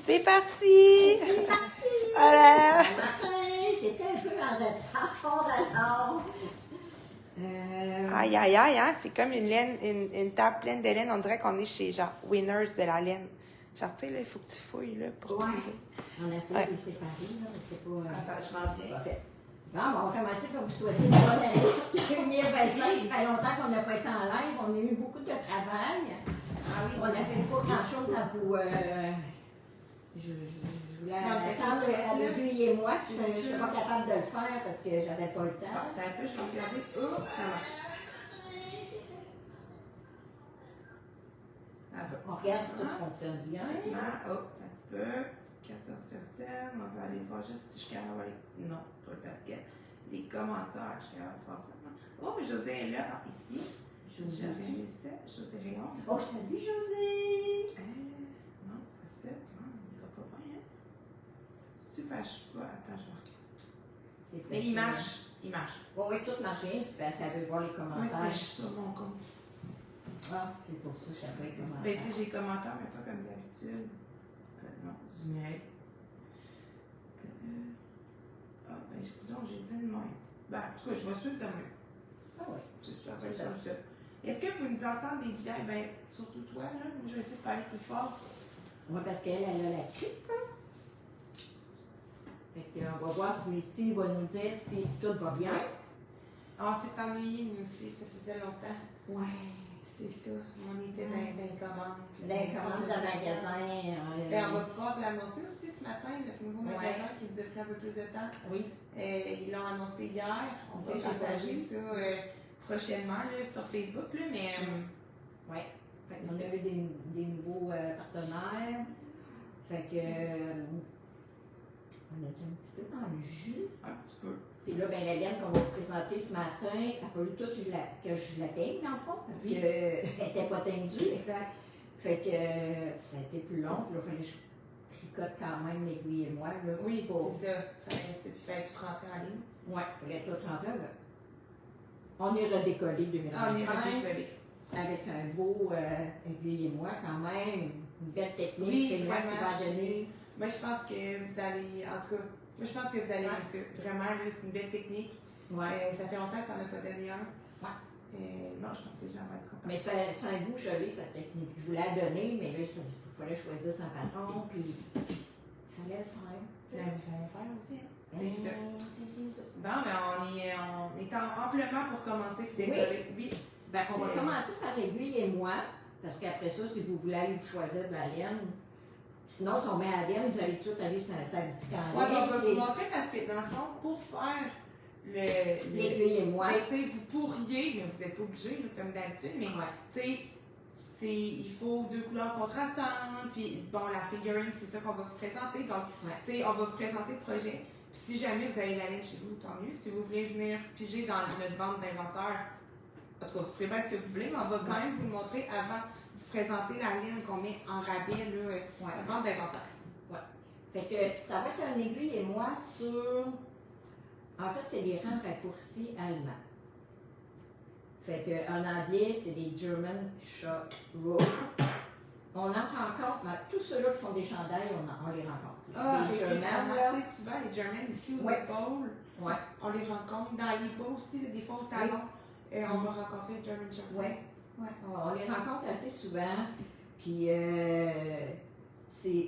C'est parti! C'est parti! Voilà! Ce matin, j'étais un peu en retard alors. Aïe, aïe, aïe, hein? C'est comme une laine, une table pleine de laine. On dirait qu'on est chez, genre, Winners de la laine. Genre, tu sais, là, il faut que tu fouilles, là, pour trouver. On essaie de les séparer, là, mais c'est pas... Attends, je m'en viens. Parfait. Bon, on va commencer par vous souhaiter une bonne année. 2025, ça fait longtemps qu'on n'a pas été en live. On a eu beaucoup de travail. Ah oui, On n'a fait pas grand-chose à vous... Je voulais attendre avec lui et moi. Je ne suis pas capable de le faire parce que j'avais pas le temps. Attends un peu, je vais regarder. Oh, ça marche. Ah, bon. On regarde si tout fonctionne bien. Oh, un petit peu. 14 personnes. On va aller voir juste si je suis capable d'avoir les... Non, pas le basket. Les commentaires, je suis capable de faire ça. Oh, mais José est là, ici. José. José Réon. Oh, salut José! Non, pas ça. Non, il va pas bien. Si tu pêches pas, attends, je vais regarder. Mais il marche. Il marche. Bon, oui, tout marche bien, c'est parce que ça veut voir les Moi, commentaires. je suis sur mon compte. Ah, c'est pour ça que ça fait les commentaires. Ben, tu sais, j'ai les commentaires, mais pas comme d'habitude. Non, je mets. Ah, ben, écoute, j'ai dit de même. Ben, en tout cas, je vais suivre de même. Ah oui. C'est ça, ben, c'est ça. Est-ce que vous nous entendez bien? Ben, surtout toi, là. Moi, je vais essayer de parler plus fort. Oui, parce qu'elle a la grippe. Fait qu'on va voir si Misty va nous dire si tout va bien. Ah, c'est ennuyé, nous aussi. Ça faisait longtemps. Ouais. C'est ça. On était dans les commandes. Dans les commandes de magasin. Ben, on va pouvoir l'annoncer aussi ce matin, notre nouveau magasin Ouais. qui nous a pris un peu plus de temps. Oui. Ils l'ont annoncé hier. On va Oui, j'ai partager pas ça prochainement là, sur Facebook. Là, mais, Oui. On a eu des nouveaux partenaires. Fait que. On était un petit peu dans le jus. un petit peu. Puis là, ben, la laine qu'on va vous présenter ce matin, il a fallu tout que je la teigne, dans le fond, parce qu'elle n'était pas teindue. Exact. Fait que ça a été plus long. Puis là, il fallait que je tricote quand même l'aiguille et moi. Là, Oui, pour... c'est ça. Fallait tout rentrer en ligne. Oui, il fallait tout rentrer. On est redécollé 2025. On est redécollé. Avec un beau aiguille et moi, quand même. Une belle technique. Oui, c'est moi qui vraiment. va donner. Moi, je pense que vous allez, en tout cas, moi, je pense que vous allez aimer ça. Vraiment, là, c'est une belle technique. Ouais. Ça fait longtemps que tu n'en as pas donné un. Ouais. Non, je pense que les gens vont être contents. Mais c'est un goût joli, cette technique. Je voulais la donner, mais là, il fallait choisir son patron, puis il fallait le faire. Il fallait faire aussi. C'est ça. C'est ça. Bon, ben, on est amplement pour commencer et décoller. Oui. Ben, on va commencer par l'aiguille et moi, parce qu'après ça, si vous voulez aller vous choisir de la laine, sinon, si on met à la laine, vous allez tout aller sur sa boutique en Oui, ligne. on va vous montrer parce que, dans le fond, pour faire l'aiguille et moi. Ben, tu sais, vous pourriez, mais vous n'êtes pas obligé, là, comme d'habitude, mais tu sais, il faut 2 couleurs contrastantes, puis bon, la figurine, c'est ça qu'on va vous présenter. Donc, tu sais, on va vous présenter le projet. Puis si jamais vous avez la laine chez vous, tant mieux. Si vous voulez venir piger dans notre vente d'inventaire, parce que vous ferez bien ce que vous voulez, mais on va quand même vous le montrer avant de vous présenter la laine qu'on met en rabais, là, vente d'inventaire. Ouais. Fait que ça va être un aiguille et moi sur. En fait, c'est des rangs raccourcis allemands. Fait que en anglais, c'est des German Shot Roll. On en rencontre, ben, tous ceux-là qui font des chandails, on les rencontre. Ah, les German, German, tu sais, souvent les German ici aux Ouais. épaules, ouais. on les rencontre dans les bas aussi, là, des fois au talon. On va rencontrer le German Shepherd. Ouais. Ouais. On les rencontre assez souvent. Puis, c'est.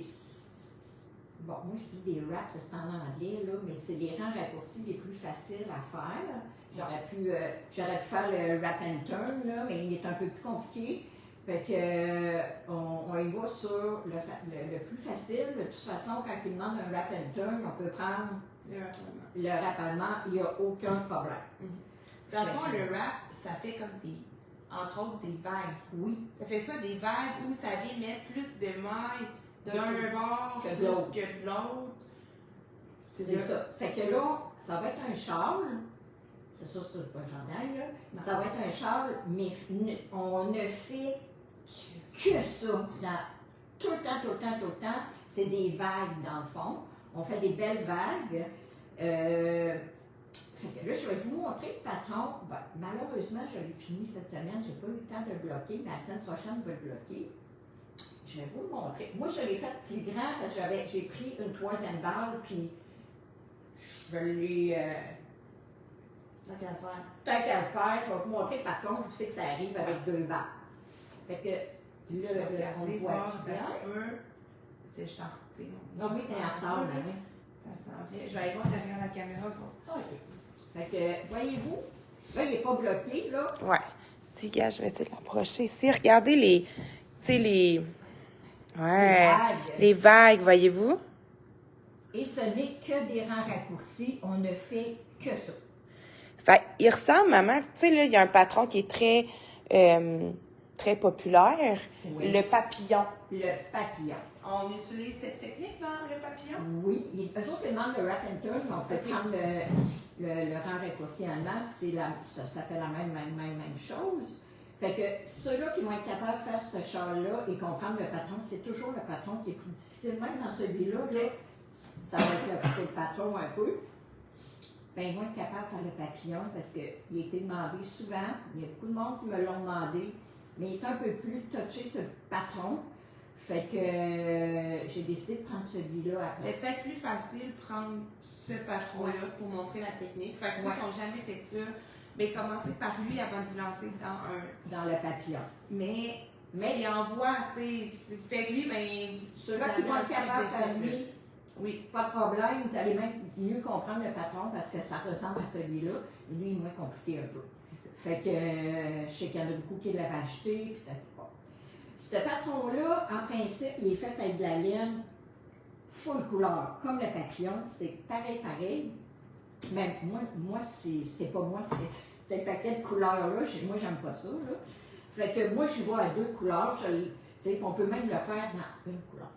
Bon, moi je dis des wraps, c'est en anglais, là, mais c'est les rangs raccourcis les plus faciles à faire. J'aurais pu faire le wrap and turn, là, mais il est un peu plus compliqué. Fait que, on y va sur le plus facile. De toute façon, quand il demande un wrap and turn, on peut prendre le wrap allemand, il n'y a aucun problème. Dans le fond, le wrap, ça fait comme entre autres, des vagues. Oui. Ça fait ça, des vagues où ça vient mettre plus de mailles d'un bord que de l'autre. C'est ça. Fait que là, ça va être un châle. C'est ça, c'est pas un chandail, là. Non. Ça va être un châle, mais on ne fait que ça. Tout le temps. C'est des vagues, dans le fond. On fait des belles vagues. Fait que là, je vais vous montrer le patron. Ben, malheureusement, je l'ai fini cette semaine. J'ai pas eu le temps de le bloquer, mais la semaine prochaine, je vais le bloquer. je vais vous le montrer. Moi, je l'ai fait plus grand parce que j'ai pris une 3e balle, puis je l'ai... Tant qu'à le faire. Tant qu'à le faire, je vais vous montrer par contre où c'est que ça arrive avec 2 balles. Fait que là, on le voit bien. C'est je t'en retire. Non, oui, t'es en retard, mais ça s'en vient. Je vais aller voir derrière la caméra. OK. Fait que, voyez-vous, là, il n'est pas bloqué, là. Ouais. Si, gars, je vais essayer de l'approcher ici. Regardez les. Tu sais, les. Ouais. Les vagues, voyez-vous? Et ce n'est que des rangs raccourcis. On ne fait que ça. Fait, il ressemble, maman, tu sais, là, il y a un patron qui est très populaire. Oui. Le papillon. Le papillon. On utilise cette technique dans le papillon? Oui. Eux autres, ils demandent le wrap and turn, mais on peut prendre le rang raccourci allemand. Ça s'appelle la même chose. Fait que ceux-là qui vont être capables de faire ce char-là et comprendre le patron, c'est toujours le patron qui est plus difficile. Même dans celui-là, là, ça va être c'est le patron un peu. Ben, ils vont être capables de faire le papillon parce qu'il a été demandé souvent. Il y a beaucoup de monde qui me l'ont demandé. Mais il est un peu plus touché sur le patron. Fait que j'ai décidé de prendre celui-là. C'était peut-être plus facile de prendre ce patron-là pour montrer la technique. Fait que ceux qui n'ont jamais fait ça, mais commencez par lui avant de vous lancer dans le papillon. Mais il envoie, tu sais, fait lui, ben. Ceux-là qui vont être capables de faire lui, oui, pas de problème. Vous allez même mieux comprendre le patron parce que ça ressemble à celui-là. Lui, il est moins compliqué un peu. Fait que je sais qu'il y en a beaucoup qui l'avaient acheté, puis pas. Ce patron-là, en principe, il est fait avec de la laine full couleur, comme le papillon, c'est pareil. Mais moi c'est pas moi, c'est un paquet de couleurs-là. Moi, j'aime pas ça. Là. Fait que moi, je vois à 2 couleurs. Tu sais, on peut même le faire dans une couleur.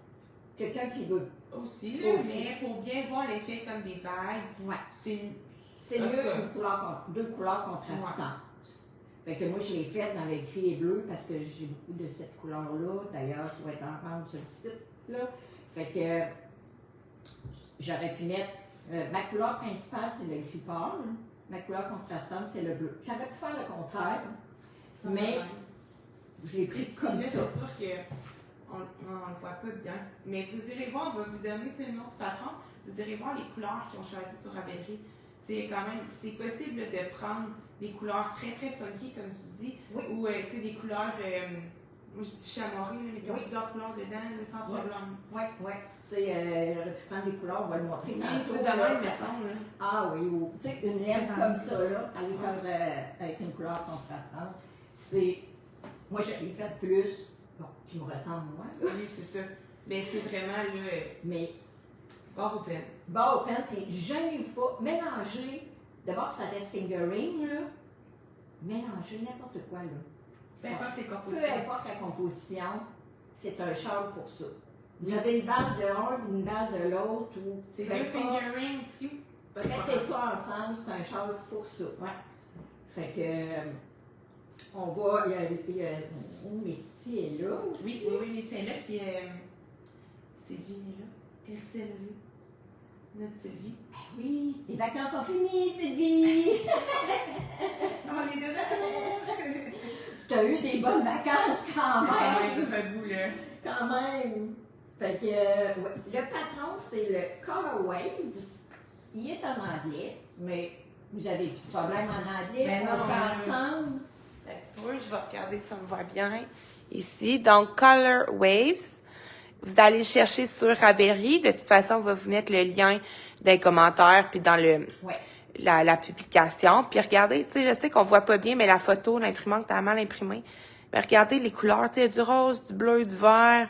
Quelqu'un qui veut. Aussi, là, mais pour bien voir l'effet comme des vagues, c'est mieux deux couleurs contrastantes. Ouais. Fait que moi, je l'ai faite dans le gris et bleu parce que j'ai beaucoup de cette couleur-là. D'ailleurs, qui va être en vente sur le site. Là. Fait que j'aurais pu mettre. Ma couleur principale, c'est le gris pâle. Ma couleur contrastante, c'est le bleu. J'aurais pu faire le contraire, mais je l'ai pris comme ça. C'est sûr qu'on ne le voit pas bien. Mais vous irez voir, on va vous donner le nom du patron. Vous irez voir les couleurs qu'ils ont choisies sur Ravelry. Quand même, c'est possible de prendre des couleurs très très funky, comme tu dis, ou des couleurs, moi je dis chamois, mais qui ont plusieurs couleurs dedans, sans problème. Oui. Tu sais, j'aurais pu prendre des couleurs, on va le montrer tantôt. De même, mettons. Là. Ah oui, tu sais, une laine comme ça, là, aller faire avec une couleur contrastante, c'est. Moi, je l'ai fait plus, qui me ressemble moins. Oui, c'est ça. Mais c'est vraiment, là. Mais. Barre au pen. Barre au pen, puis jamais pas mélanger. D'abord, que ça reste fingering, là. Mélanger n'importe quoi, là. Peu importe les compositions. Peu importe la composition, c'est un char pour ça. Vous avez une balle de un, une balle de l'autre, ou. C'est deux fingering, mettez ça ensemble, c'est un char pour ça. Ouais. Fait que. On va. Il y a Misty est là aussi. Oui, mais c'est là, puis Sylvie est là. Qu'est-ce que c'est, là? Notre Sylvie. Ben oui, les vacances sont finies, Sylvie! On est de retour! T'as eu des bonnes vacances quand même! Ça fait bout, là. Quand même! Fait que, le patron, c'est le Color Waves. Il est en anglais, mais vous avez plus de problème en anglais. Ben on le fait ensemble. Je vais regarder si on me voit bien ici. Donc, Color Waves. Vous allez le chercher sur Ravelry. De toute façon, on va vous mettre le lien dans les commentaires puis dans la publication. Puis regardez, tu sais, je sais qu'on voit pas bien, mais la photo, l'imprimante, t'as mal imprimé. Mais regardez les couleurs, tu sais, il y a du rose, du bleu, du vert,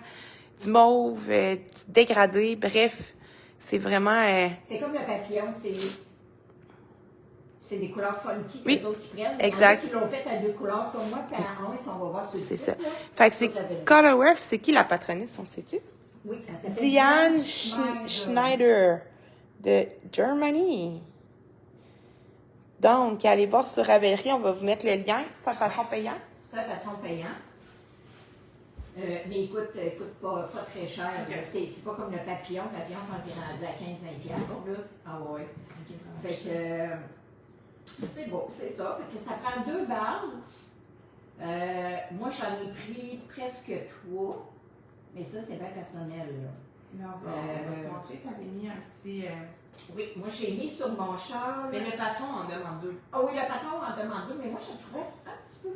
du mauve, du dégradé. Bref, c'est vraiment... C'est comme le papillon, c'est des couleurs funky que les autres qui prennent. Exact. Ils l'ont fait à 2 couleurs comme moi, puis à 1, si on va voir sur le site. C'est ça. Fait que c'est Colorworth, c'est qui la patroniste, on le sait-tu? Oui, elle s'appelle Diane Schneider de Germany. Donc, allez voir sur Ravelry, on va vous mettre le lien. C'est un patron payant? C'est un patron payant. Mais il coûte pas très cher. Okay. C'est pas comme le papillon. Le papillon, quand il est rendu à 15-20$. Ah ouais. Okay. Fait que c'est beau, c'est ça. Fait que ça prend 2 balles. Moi, j'en ai pris presque 3. Mais ça, c'est bien personnel, là. Mais on va te montrer, tu avais mis un petit... Oui, moi, j'ai mis sur mon char. Mais le patron en demande 2. Ah oui, le patron en demande 2, mais moi, je le trouvais un petit peu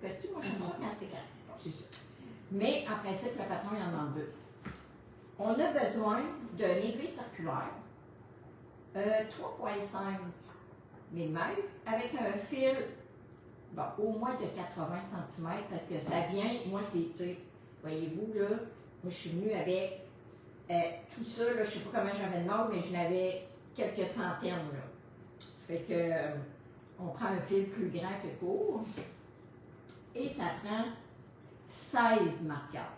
petit. Moi, je trouve ça quand c'est grand. Bon, c'est ça. Mais en principe, le patron, il en demande 2. On a besoin d'un aiguille circulaire, 3,5 mm, avec un fil au moins de 80 cm, parce que ça vient, moi, c'est, tu sais, voyez-vous, là, moi, je suis venue avec tout ça, là, je ne sais pas comment j'avais le nombre, mais j'en avais quelques centaines, là. Fait que, on prend un fil plus grand que court, et ça prend 16 marqueurs.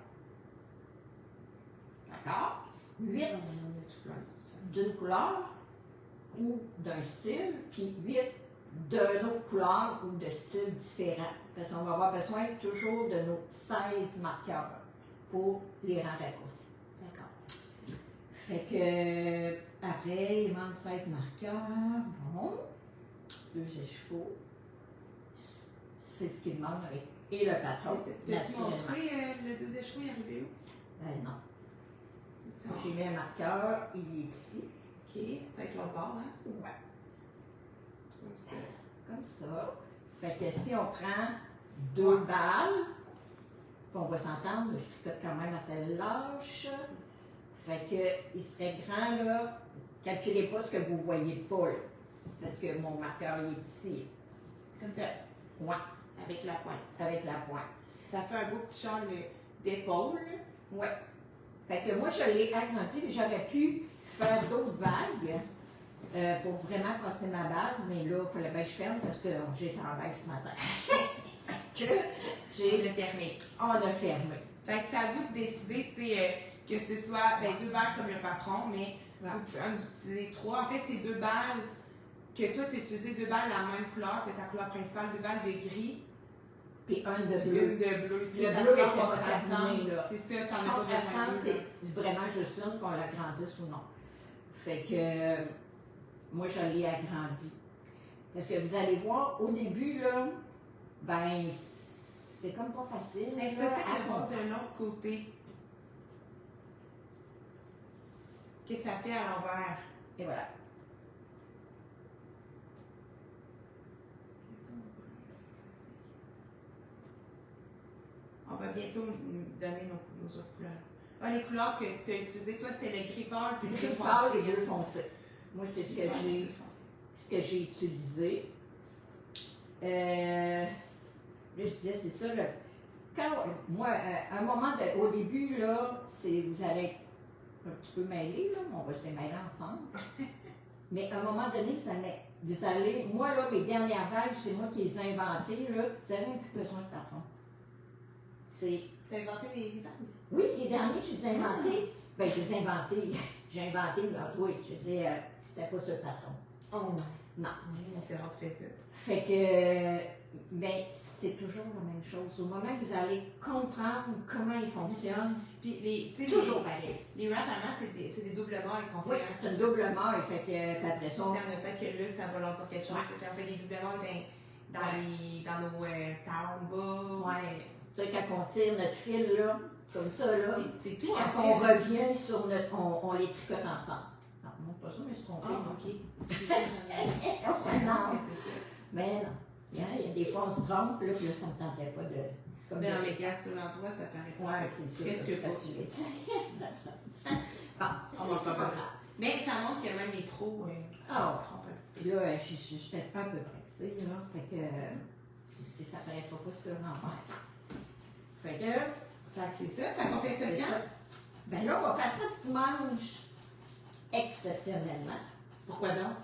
D'accord? 8 d'une couleur ou d'un style, puis 8 d'une autre couleur ou de style différent. Parce qu'on va avoir besoin toujours de nos 16 marqueurs pour les rendre raccourcis. D'accord. Fait que, après, il manque 16 marqueurs. Bon. 2 échevaux. C'est ce qu'il manque avec. Et le patron. T'as-tu montré le 2 échevaux, il est arrivé où? Non. J'ai mis un marqueur, il est ici. OK, c'est avec l'autre bord, hein? Ouais. Comme ça. Fait que si on prend 2 balles, puis on va s'entendre, je tricote quand même assez lâche. Fait que il serait grand, là. Calculez pas ce que vous voyez pas, là. Parce que mon marqueur, il est ici. Comme ça? Ouais. Avec la pointe. Avec la pointe. Ça fait un beau petit châle d'épaule. Ouais. Fait que moi, je l'ai agrandi, j'aurais pu faire d'autres vagues pour vraiment passer ma balle, mais là, il fallait bien que je ferme parce que j'étais en vague ce matin. On a fermé. On a fermé. Fait que c'est à vous de décider, tu sais, que ce soit 2 balles comme le patron, mais vous pouvez en utiliser 3. En fait, c'est 2 balles que toi, tu as utilisé 2 balles de la même couleur que ta couleur principale, 2 balles de gris. Puis un de bleu. Une de bleu. Le bleu est contrastant, là. C'est ça, t'en as pas Contrastant, besoin. c'est vraiment juste une qu'on l'agrandisse ou non. Fait que moi, je l'ai agrandi. Parce que vous allez voir, au début, là, ben, c'est comme pas facile. Est-ce que c'est le voir de l'autre côté? Qu'est-ce que ça fait à l'envers? Et voilà. On va bientôt donner nos autres couleurs. Ah, les couleurs que tu as utilisées, toi, c'est le gris pâle puis le gris foncé. Et le bleu foncé. Moi, c'est ce que j'ai utilisé. Là, je disais, c'est ça. Moi, à un moment, au début, là, vous allez être un petit peu mêlés, là, on va se mêler ensemble. Mais à un moment donné, vous allez, moi, là, mes dernières vagues, c'est moi qui les ai inventées, là, vous n'avez même plus besoin de patron. Tu as inventé des vagues? Oui, les derniers, je les ai inventés. Ben, je les ai inventés. J'ai inventé, oui, je disais, c'était pas ça le patron. Oh. Non. C'est rare que tu fais ça. Fait que, ben, c'est toujours la même chose. Au moment que vous allez comprendre comment ils fonctionnent, puis toujours pareil. Les wraps, vraiment, c'est des doubles mailles qu'on fait. Oui, c'est une double maille, fait que, après ça. Peut-être que là, ça va leur dire quelque chose. C'est qu'on fait des doubles mailles dans nos talons bas. Oui. Tu sais, quand on tire notre fil, là, comme ça, là, c'est tout. Quand on revient sur notre. On les tricote ensemble. Non, non, pas ça, mais je suis trompée. Ah, OK. Non, mais non. Il y a des fois, on se trompe, là, puis là, ça ne me tentait pas de. Mais non, mais gars, sur l'endroit, ça paraît pas. Ouais, c'est sûr. Qu'est-ce que pas? Bon, c'est pas grave. Mais ça montre que même les pros se trompent un petit peu. Puis là, j'étais pas un peu pressée, là. Fait que. Ça paraît pas sur l'envers. Fait que c'est ça. Fait qu'on fait ça quand? Ben là, on va faire ça dimanche. Exceptionnellement. Pourquoi donc?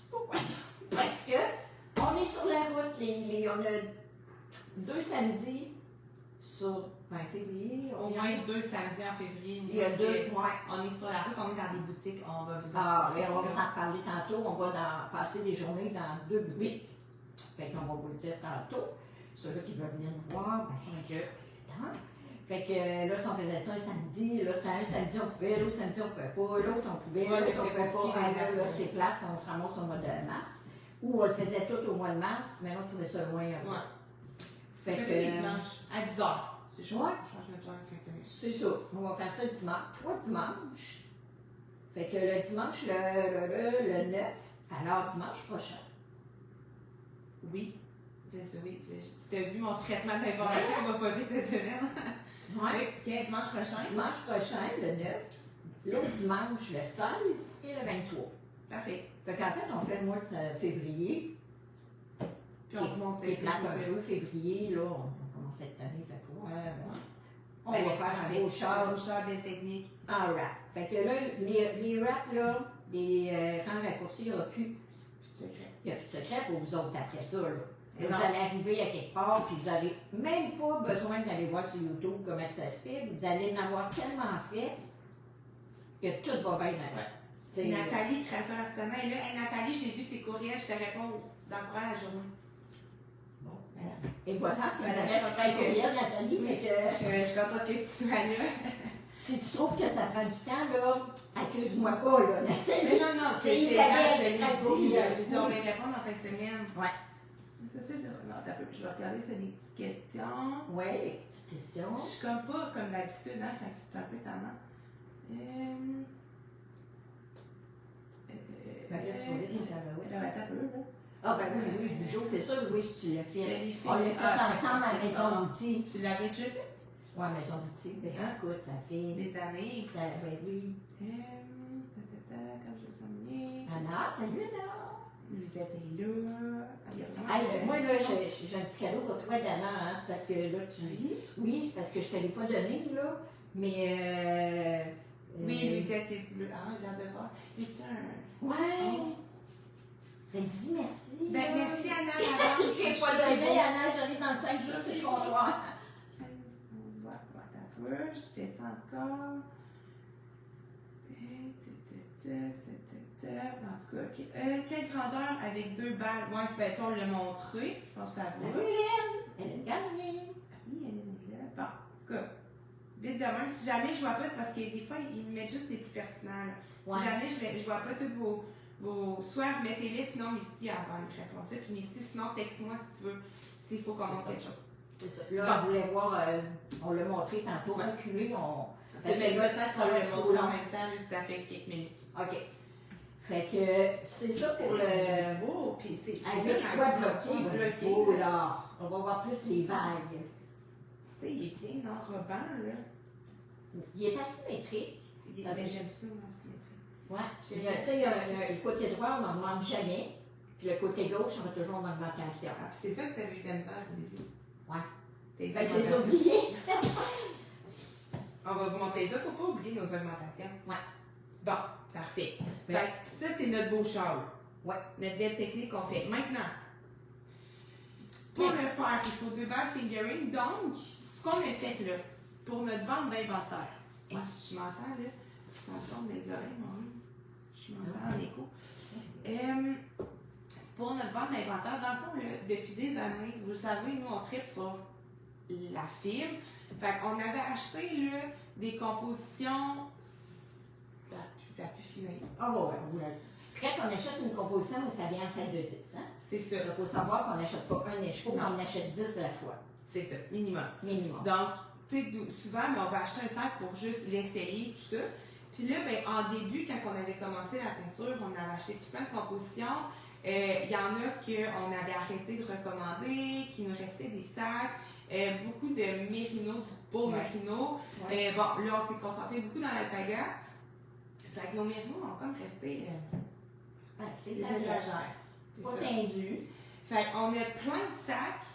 Pourquoi? Parce que on est sur la route. On a 2 samedis sur février. Au moins 2 samedis en février. Il y a 2 mois. On est sur la route, on est dans des boutiques, on va visiter. Mais on va s'en reparler tantôt. On va passer des journées dans 2 boutiques. Fait qu'on va vous le dire tantôt. Ceux-là qui veulent venir nous voir, fait que là, si on faisait ça un samedi, là, c'était un samedi, on pouvait, l'autre samedi, on pouvait pas, l'autre, on pouvait, l'autre, on pouvait pas. Là, c'est plate, on se ramasse au mois de mars. Ou on le faisait tout au mois de mars, mais on trouvait ça loin. Ouais. Fait que dimanche, à 10h. C'est chaud, Ouais. on change notre jour de fin de semaine. C'est ça. On va faire ça dimanche. 3 dimanches. Fait que le dimanche, le 9, alors dimanche prochain. Oui. Oui. Tu as vu mon traitement d'information, on va pas vite cette semaine. Ouais. OK, dimanche prochain. Dimanche prochain, le 9. L'autre dimanche, le 16 et le 23. Parfait. Fait qu'en fait, on fait le mois de février. Puis on remonte C'est plate un peu, février, là, on commence cette année, fait que on Ben, va faire un beau char belle technique. en rap. Fait que là, les raps, là, les rangs raccourcis, il n'y aura plus. Il n'y a plus de secret pour vous autres après ça, là. Vous allez arriver à quelque part, puis vous n'avez même pas besoin d'aller voir sur YouTube comment ça se fait. Vous allez en avoir tellement fait que tout va bien maintenant. C'est Nathalie, créateur artisanal, est là. Hey, Nathalie, j'ai vu tes courriels, je te réponds dans le courant la journée. Bon, et voilà, si vous Ben, avez un courriel, Nathalie, Oui. fait que Je suis contente que tu sois là. si tu trouves que ça prend du temps, là, accuse-moi pas, là, Nathalie. Mais non, C'est Isabelle, Isabelle, je l'ai dit. J'ai dit, on va répondre en fin de semaine. Ouais. Non, je vais regarder, c'est des petites questions. Oui, les petites questions. Je suis comme pas comme d'habitude, hein, fait que c'est un peu tannant. Ben là, tu vas lire dans la web. Attends un peu, là. Ah, ben oui, oui, du jour, c'est sûr, oui, si tu l'as Je fait. l'ai fait. On l'a fait Ah, ensemble à la fait. maison d'outils. Tu l'avais déjà fait? Ouais, maison d'outils, ben Hein? écoute, ça fait. Des années. Ça, ben oui. Comme je vais s'emmener. Anna, salut Anna! Lisette est là. Ah, il y a vraiment. Hey, moi, là, j'ai un petit cadeau pour toi, Dana, hein, c'est parce que là, tu. Oui, c'est parce que je te l'ai pas donné, là, mais. Oui, Lisette est bleue. Ah, j'ai hâte de voir. C'est un. Ouais! Ben, dis merci. Ben, merci Anna, madame. Je l'ai pas donné, Anna, j'en ai dans le sac juste sur le comptoir. On se voit. Attends un peu. Je descends encore. En tout cas, ok. Quelle grandeur avec 2 balles? Ouais, c'est bien ça, on l'a montré. Je pense que ça va. Elle est gagnée. Oui, elle est là. Bon, en tout cas, vite de même. Si jamais je vois pas, c'est parce que des fois, ils me mettent juste les plus pertinents. Là. Ouais. Si jamais je vois pas toutes vos. Soit mettez-les, sinon Misty va me répondre ça. Puis Misty, sinon texte-moi si tu veux, s'il faut qu'on montre quelque chose. C'est ça. Là, on voulait voir, on l'a montré tantôt, reculé, C'est fait même là, pas ça ça va le être montre en long. même temps, là, ça fait quelques minutes. OK. Fait que c'est ça pour le. beau, puis c'est Avec ça, soit quand bloqué, on est bloqué. oh là, on va voir plus les vagues. Tu sais, il est bien enrobant, là. Il est asymétrique. Mais j'aime ça, la symétrie. Ouais. Tu sais, le côté droit, on n'en demande jamais. Puis le côté gauche, on va toujours en augmentation. Ah, puis c'est ça que tu as vu de la misère au début. Ouais. Tes Fait que j'ai augmentations. oublié. On va vous montrer ça, faut pas oublier nos augmentations. Ouais. Bon, parfait. Ouais. Fait que ça, c'est notre beau châle. Ouais. Notre belle technique qu'on fait. Maintenant, pour le faire, il faut 2 balles fingering. Donc, ce qu'on a fait là, pour notre vente d'inventaire. Ouais. Je m'entends là, ça me tombe les oreilles, moi-même. Je m'entends en écho. Pour notre vente d'inventaire, dans le fond, là, depuis des années, vous le savez, nous, on tripe sur la fibre. Fait qu'on avait acheté là, des compositions la plus fine. Ah bon, ouais. Quand on achète une composition, ça vient en 7 de 10. Hein? C'est ça. Il faut savoir qu'on n'achète pas un écheveau, qu'on achète 10 à la fois. C'est ça, minimum. Minimum. Donc, tu sais, souvent, on va acheter un sac pour juste l'essayer, tout ça. Puis là, ben, en début, quand on avait commencé la teinture, on avait acheté tout plein de compositions. Il y en a qu'on avait arrêté de recommander, qui nous restait des sacs. Beaucoup de mérino, du beau mérino. Ouais. Bon, là, on s'est concentré beaucoup dans l'alpaga. Fait que nos mérinos ont comme resté C'est des étagère. étagères. Pas C'est ça. tendu. Fait qu'on a plein de sacs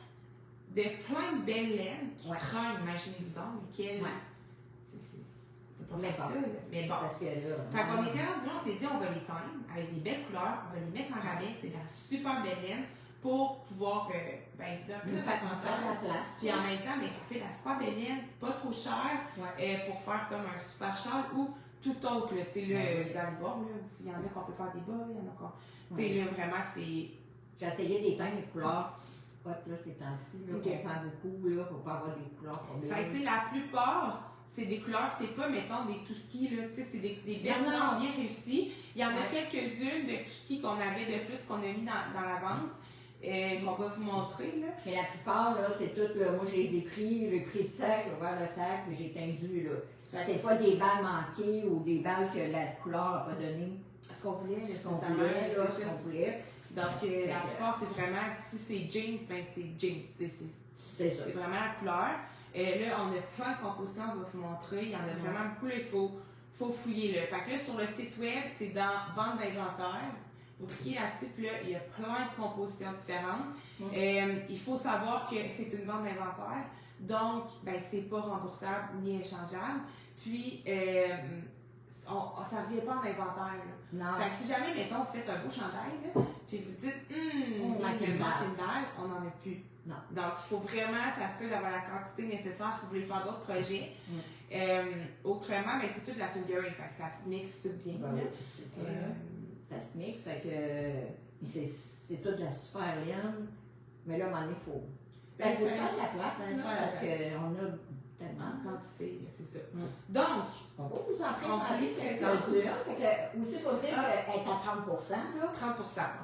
de plein de belles laines qui Ouais. traînent, imaginez-vous donc, quelle. Ouais. C'est pas Mais facile, bon. là. Mais bon. Parce que là. Fait qu'on était rendu là, on s'est dit, on va les teindre avec des belles couleurs, on va les mettre en rabais, c'est de la super belle laine pour pouvoir, évidemment, Nous faire la place. Puis en même temps, mais ça fait de la super belle laine, pas trop chère, Ouais. pour faire comme un super châle ou tout autre, là. Tu sais, là, Ouais. vous allez voir, là, il y en a qu'on peut faire des bas, il y en a qu'on. Tu sais, là, vraiment, c'est. J'ai essayé des teintes, des couleurs. Hot, là, ces temps-ci, là, Ok. pour faire beaucoup, là, pour pas avoir des couleurs problèmes. Fait que, tu sais, la plupart, c'est des couleurs, c'est pas, mettons, des tout-ski, là, tu sais, c'est des belles Non, couleurs non. bien réussies. Il y en a Ouais. quelques-unes de tout-ski qu'on avait de plus, qu'on a mis dans la vente. qu'on va vous montrer. Là. Mais la plupart, là, c'est tout, là, moi, je les ai pris, le prix de sac, j'ai ouvert le sac, puis j'ai tendu, là. C'est pas des balles manquées ou des balles que la couleur n'a pas donné. Ce qu'on voulait, Ce qu'on voulait, là, ce qu'on voulait. Donc, la plupart, c'est vraiment, si c'est jeans, ben c'est jeans. C'est ça. C'est vraiment la couleur. Là, on a plein de compositions, on va vous montrer. Il y en a vraiment beaucoup, il faut fouiller. Là. Fait que là, sur le site web, c'est dans Vente d'inventaire. Vous cliquez là-dessus, puis là, il y a plein de compositions différentes. Il faut savoir que c'est une vente d'inventaire. Donc, ben, c'est pas remboursable ni échangeable. Puis, ça ne revient pas en inventaire. Non. Fait que si jamais, mettons, vous faites un beau chandail, là, puis vous dites, il me manque une balle, on n'en a plus. Non. Donc, il faut vraiment s'assurer d'avoir la quantité nécessaire si vous voulez faire d'autres projets. Autrement, mais c'est tout de la fingering, fait que ça se mixe tout bien. Ben, c'est ça. Ça se mixe, fait que c'est tout de la super laine. Mais là, à un moment donné, il faut. Ben, il faut se faire de la place, parce qu'on a tellement. En quantité, c'est ça. Donc, on va vous en présenter quelques-unes. Aussi, il faut dire qu'elle est à 30 là. 30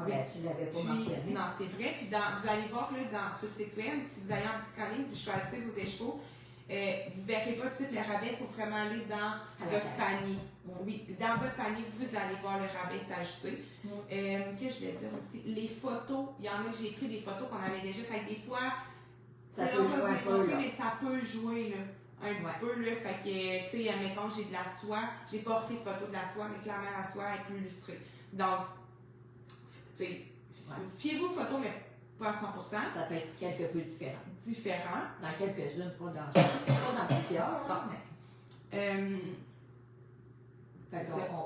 oui. Tu ne l'avais pas mentionné. Non, c'est vrai. Puis vous allez voir là, sur le site web, si vous allez en petit ligne, vous choisissez vos échevaux. Vous ne verrez pas tout de suite le rabais, il faut vraiment aller dans votre panier. Oui, dans votre panier, vous allez voir le rabais s'ajouter. Qu'est-ce que je voulais dire aussi? Les photos, il y en a, j'ai pris des photos qu'on avait déjà fait des fois. Ça peut jouer un peu, mais ça peut jouer là, un petit peu. Là, fait que, tu sais, admettons, j'ai de la soie. J'ai pas pris de photo de la soie, mais clairement, la soie est plus illustrée. Donc, tu sais, fiez-vous aux photos, mais pas à 100%. Ça peut être quelque peu différent. Dans quelques-unes, pas dans plusieurs.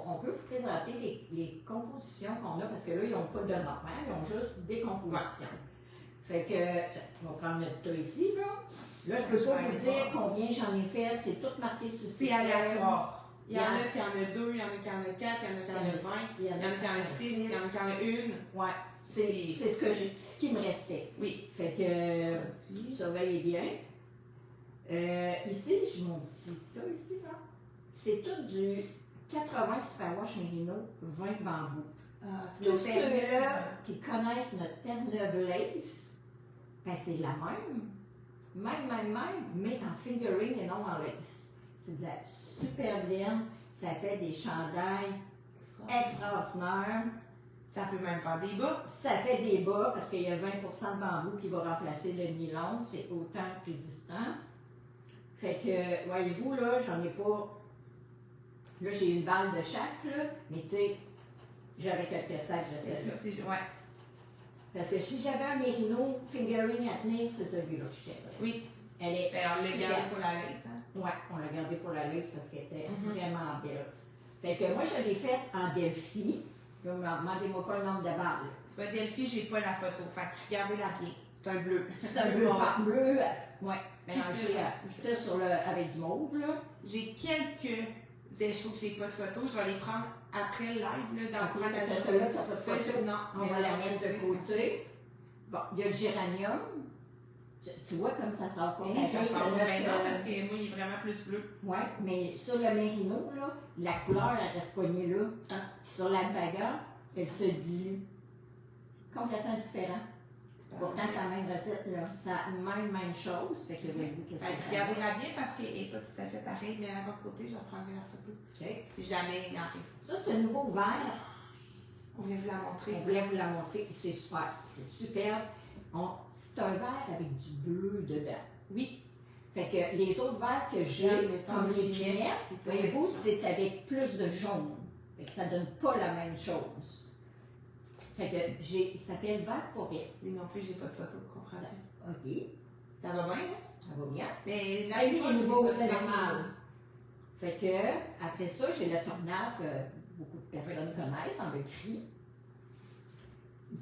On peut vous présenter les compositions qu'on a, parce que là, ils n'ont pas de normal, ils ont juste des compositions. Fait que, on va prendre notre tas ici, là. Là, je peux pas vous dire combien j'en ai fait, c'est tout marqué sur le site. C'est aléatoire. Il y en a qui en a 2, il y en a qui en a 4, il y en a qui en a 20, il y en a qui en a 6, il y en a qui en a une. Ouais. C'est ce qui me restait. Oui. Fait que, surveillez bien. Ici, j'ai mon petit tas ici, là. C'est tout du 80 Superwash Merino, 20 bambou. Tous ceux-là qui connaissent notre Terre-Neuve Lace, ben c'est la même, mais en fingering et non en lace. C'est de la super laine, ça fait des chandails extraordinaires. Ça peut même faire des bas. Ça fait des bas parce qu'il y a 20% de bambou qui va remplacer le nylon, c'est autant résistant. Fait que, voyez-vous, là, j'en ai pas. Là, j'ai une balle de chaque, là, mais tu sais, j'aurais quelques sacs de celle-là. Ouais. Parce que si j'avais un mérino fingering à tenir, c'est celui-là que je tiendrais. Oui. Elle est on l'a gardé pour la lace. Hein? Oui, on l'a gardé pour la lace parce qu'elle était vraiment belle. Fait que moi, je l'ai faite en Delphi. Demandez-moi pas le nombre de balles. Tu vois, Delphi, j'ai pas la photo. Fait que regardez-la bien. C'est un bleu. C'est un bleu. Bleu, oui, mélangé avec du mauve, là. J'ai quelques échos que j'ai pas de photo. Je vais les prendre après le live, là, dans le prochain. Celle-là, tu n'as pas de photo? Non. On va la mettre de côté. Bon, il y a le géranium. Tu vois comme ça sort pas. Ça sort pas bien, parce que moi, il est vraiment plus bleu. Oui, mais sur le mérino, là, la couleur, elle reste poignée là. Puis sur l'alpaga, elle se dilue. Complètement différent. Pourtant, c'est la même recette, là. C'est la même chose. Fait que voyez-vous qu'est-ce que c'est. Regardez-la bien parce qu'elle n'est pas tout à fait pareille, mais à votre côté, je reprendrai la photo. Okay. Si jamais il en reste. Ça, c'est un nouveau verre. On voulait vous la montrer. On voulait vous la montrer. C'est super. C'est superbe. C'est un verre avec du bleu dedans. Oui. Fait que les autres verres que j'ai, comme les pinettes, voyez-vous, c'est avec plus de jaune. Fait que ça donne pas la même chose. Fait que il s'appelle vert forêt. Lui non plus, j'ai pas de photo, comprends-tu? OK. Ça va bien, hein? Ça va bien. Mais là, lui, il est nouveau, c'est normal. Fait que, après ça, j'ai le tornade que beaucoup de personnes connaissent, on le crie.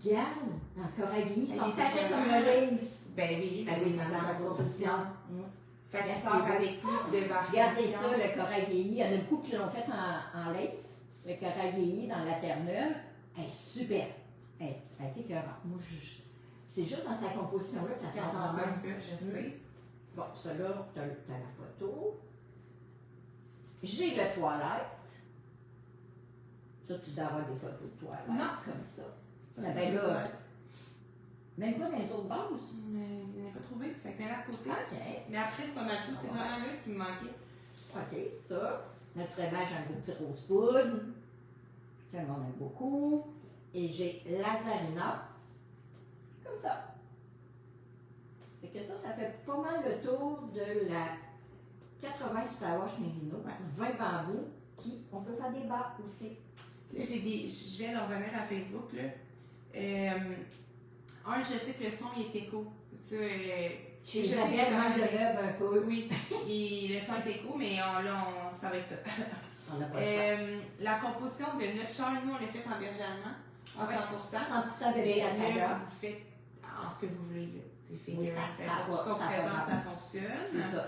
Garde, en Coralie, ils sont pareils comme le lace. Ben oui, c'est dans la proposition. Fait que ça sort avec plus de variations. Regardez ça, le corail vieilli. Il y en a beaucoup qui l'ont fait en lace. Le corail vieilli dans la Terre-Neuve, elle est super. Elle a été écœurante. Moi, c'est juste dans sa composition-là qu'elle Ça sort sort comme comme ça. ça, je sais. Bon, ça là, tu as la photo. J'ai le toilette. Ça, tu dois avoir des photos de toilette comme ça. Ben là, Même pas dans les autres bases? Mais je n'ai pas trouvé. Fait que mets-la à côté. OK. Mais après, c'est pas mal tout. C'est vraiment là qui me manquait. OK, ça. Naturellement, j'ai un beau petit rose poudre. Que le monde aime beaucoup. Et j'ai Lazarina. Comme ça. Fait que ça fait pas mal le tour de la 80 Superwash Merino. 20 bambous. On peut faire des bas aussi. Là, je viens de revenir à Facebook, là. Je sais que le son, il est écho. Ça, Chez Isabelle, manque de lèvres un peu. Oui, le son est écho, mais là, ça va être ça. On n'a pas le choix. La composition de notre char, nous, on l'a fait en berger allemand, en 100%. 100% de Mais Alpaga. là, vous faites en ce que vous voulez, là. C'est Oui, figure, ça ce qu'on présente, ça fonctionne. C'est ça.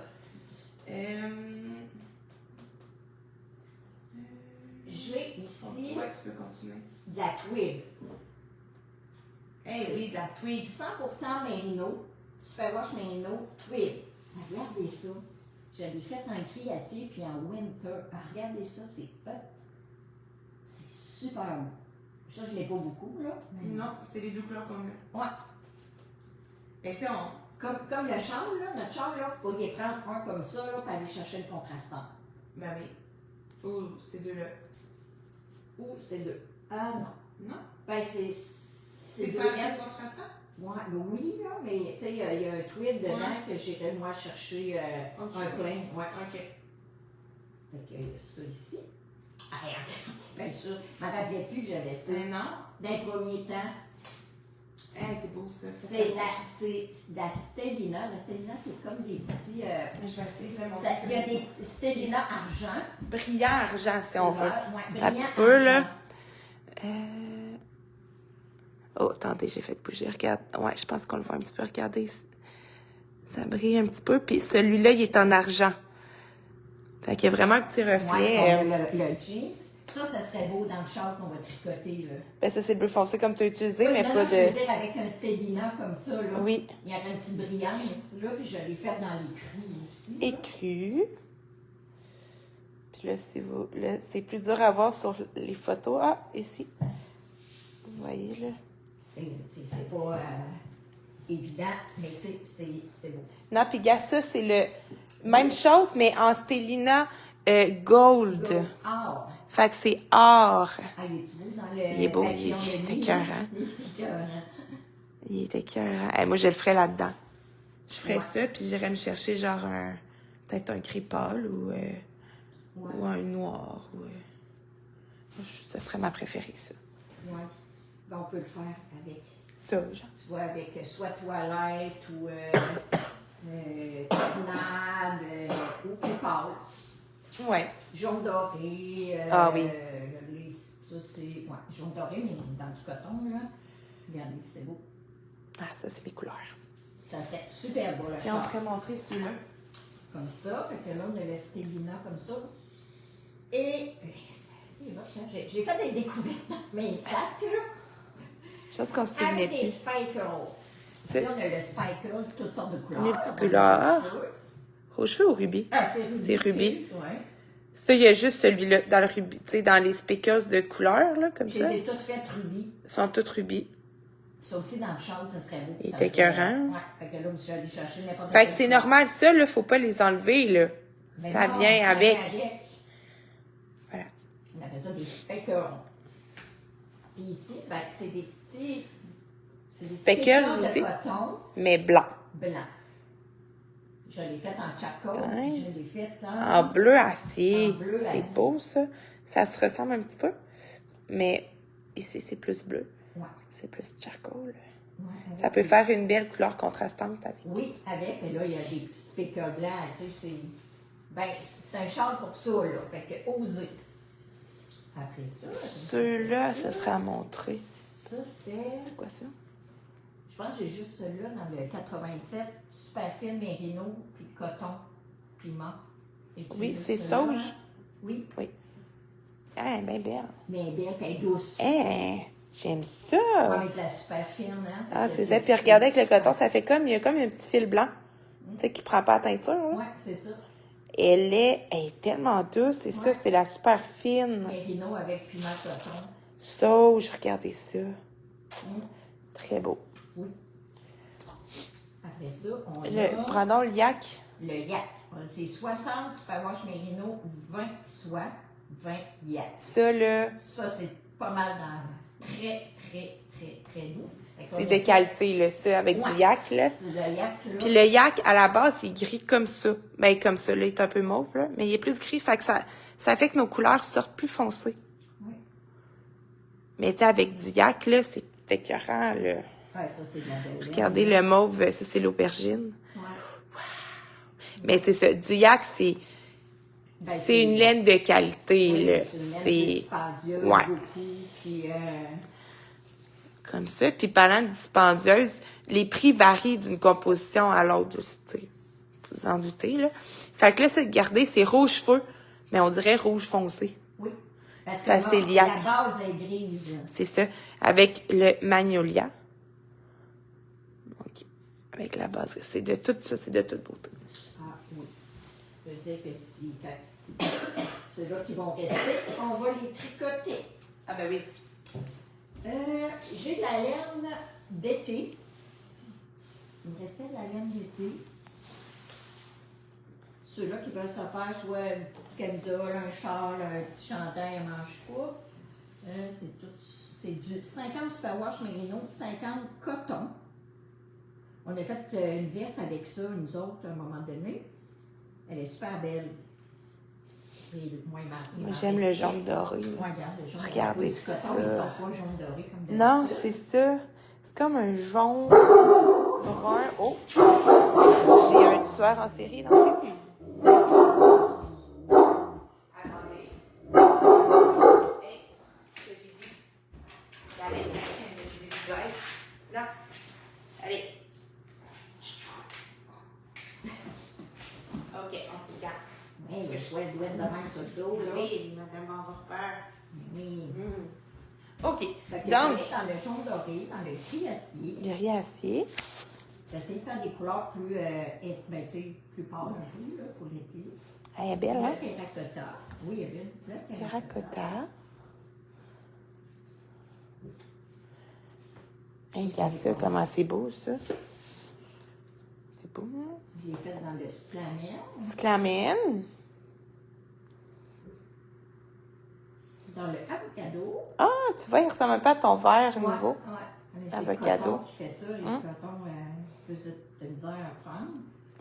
J'ai ici Ouais, tu peux continuer. de la Twig. Oui, de la Twig. 100% Merino, Superwash Merino, Twig. Regardez ça. Je l'ai fait en criacier puis en winter. Regardez ça, c'est hot. C'est super bon. Ça, je ne l'ai pas beaucoup, là. Non, c'est les deux couleurs qu'on a. Ouais. Mais tu sais, Comme le châle, là, notre châle, là, il faut y prendre un comme ça, là, pour aller chercher le contrastant. Ben oui. Oh, ces deux-là. Ou c'est deux. Ah non. Non? Ben, c'est C'est deux. pas assez contrastant? Ouais, ben oui, là, mais tu sais, il y a un tweed dedans que j'irais moi chercher un plein. Ouais. OK. Fait que ça ici. Ah, regarde, bien sûr, je ne me rappelais plus que j'avais ça. Mais non. D'un premier temps. C'est beau ça. C'est la Stellina. La Stellina, c'est comme des petits. Je vais essayer de montrer. Il y a des Stellina argent. Brillant argent, si on veut. Ouais, Un petit peu, là. Oh, attendez, j'ai fait bouger. Regarde. Ouais, je pense qu'on le voit un petit peu. Regardez. Ça brille un petit peu. Puis celui-là, il est en argent. Fait qu'il y a vraiment un petit reflet. Ouais, le jeans. Ça serait beau dans le châle qu'on va tricoter, là. Ben ça, c'est le bleu foncé comme tu as utilisé, mais non, pas je de... veux dire, avec un Stellina comme ça, là. Oui. Il y avait un petit brillant ici, là, puis je l'ai fait dans les crus ici. Écru. Puis là, c'est plus dur à voir sur les photos. Ah, ici. Vous voyez, là. C'est pas évident, mais tu sais, c'est beau. Non, puis gars, ça, c'est le même chose, mais en Stellina gold. Or. Fait que c'est or. Ah, il est beau dans le... Il est beau, il est écœurant. Il est écœurant. Moi, je le ferais là-dedans. Je ferais ça, puis j'irais me chercher genre peut-être un gris pâle ou un noir. Ça serait ma préférée, ça. Oui. Ben, on peut le faire avec... Ça, genre. Tu vois, avec soit toilette ou carnade ou plus pâle. Ouais. Jaune doré. Ah oui. Ça, c'est jaune doré, mais dans du coton, là. Regardez, c'est beau. Ah, ça, c'est mes couleurs. Ça serait super beau, le Et on pourrait montrer celui-là. Comme ça. Fait que là, on a le Stellina comme ça. Et... c'est bon, j'ai fait des découvertes dans mes sacs, là. Chose qu'on se souvenait Avec des plus. spikers. Ici, on a le spiker, toutes sortes de couleurs. Multicouleurs. Rouge feu ou rubis? Ah, c'est rubis. C'est rubis. Oui. Ça, il y a juste celui-là dans le rubis, tu sais, dans les speakers de couleurs, là, comme Je ça. les ai toutes faites rubis. Ils sont toutes rubis. Ça aussi, dans le châle, ça serait beau. Il est écœurant. Oui, fait que là, je suis allée chercher n'importe Fait que c'est normal, ça, là, faut pas les enlever, là. Mais Ça non, vient avec. Voilà. On appelle ça des speckers. Puis ici, ben, c'est des petits... C'est des Speckers speckers aussi, de coton mais blanc. blanc. Je l'ai fait en charcoal, Putain. puis je l'ai fait En bleu acier. En bleu acier. C'est beau, ça. Ça se ressemble un petit peu. Mais ici, c'est plus bleu. Ouais. C'est plus charcoal. Ouais, Ça peut faire une belle couleur contrastante avec. Oui, avec, mais là, il y a des petits speckers blancs, tu sais, c'est... Ben, c'est un châle pour ça, là, fait que osez. Après ça... Ceux-là, ça serait à montrer. Ça, c'était... C'est quoi ça? Je pense que j'ai juste celui-là dans le 87, super fine, mérino, puis coton, piment. Oui, c'est sauge. Oui, Ah, bien belle. mais belle, puis elle est douce. Hein, j'aime ça. Avec la super fine, hein. Ah, c'est ça. Puis regardez avec le coton, ça fait comme, il y a comme un petit fil blanc. Tu sais, qui prend pas la teinture. Là. Oui, c'est ça. Elle est tellement douce, c'est ça, c'est la super fine. Mérino avec piment coton. Sauge, regardez ça. Très beau. Oui. Après ça, on a... Prenons le yak. Le yak. C'est 60 superwash mérino, 20 soie, 20 yak. Ça, là... Ça, c'est pas mal dans très, très, très, très doux. C'est de qualité, là, ça, avec du yak, là. C'est le yak, là. Puis le yak, à la base, il est gris comme ça. Ben, comme ça, là, il est un peu mauve, là. Mais il est plus gris, fait que ça fait que nos couleurs sortent plus foncées. Oui. Mais, tu sais, avec du yak, là, c'est écœurant, là. Ouais, ça, c'est de la belle. Regardez le mauve, ça, c'est l'aubergine. Ouais. Mais c'est ça, du yak, c'est une laine de qualité, oui, là. C'est une laine dispendieuse, ouais. beaucoup, puis... Comme ça. Puis parlant de dispendieuse, les prix varient d'une composition à l'autre, tu sais. Vous en doutez, là. Fait que là, regardez, c'est rouge feu, mais on dirait rouge foncé. Oui. Parce que c'est le yak. la base est grise. C'est ça. Avec le magnolia. Donc, avec la base. C'est de tout ça, c'est de toute beauté. Ah oui. Je veux dire que si ceux-là qui vont rester, on va les tricoter. Ah ben oui. J'ai de la laine d'été. Il me restait de la laine d'été. Ceux-là qui veulent se faire soit une petite camisole, un châle, un petit chandail à manches courtes. C'est du 50 superwash mérino, 50 coton. On a fait une veste avec ça, nous autres, à un moment donné. Elle est super belle. Moi, j'aime le jaune doré. Regardez ça. Ils ne sont pas jaune doré comme d'habitude. Non, c'est ça. C'est comme un jaune brun. Oh! J'ai un tueur en série dans le but. Attendez. Hey, ce que j'ai dit. Allez, j'ai dit du live. Non. Allez. OK, on se garde. Oui, le chouette doit être de même sur le dos, là. Oui, madame va avoir peur. Oui. OK. Donc, dans le jaune doré, dans le gris acier. Le riz acier. J'essaie de faire des couleurs plus, plus pâles un peu, là, pour l'été. Elle est belle, hein? Le terracotta. Oui, il y a bien. Terracotta. Regarde ça, comment c'est beau, ça. C'est beau, hein? Je l'ai fait dans le cyclamène. Cyclamène. Dans le avocado. Ah, tu vois, il ressemble un peu à ton verre nouveau. Oui, c'est avocado. le coton qui fait ça. Le coton plus de misère à prendre.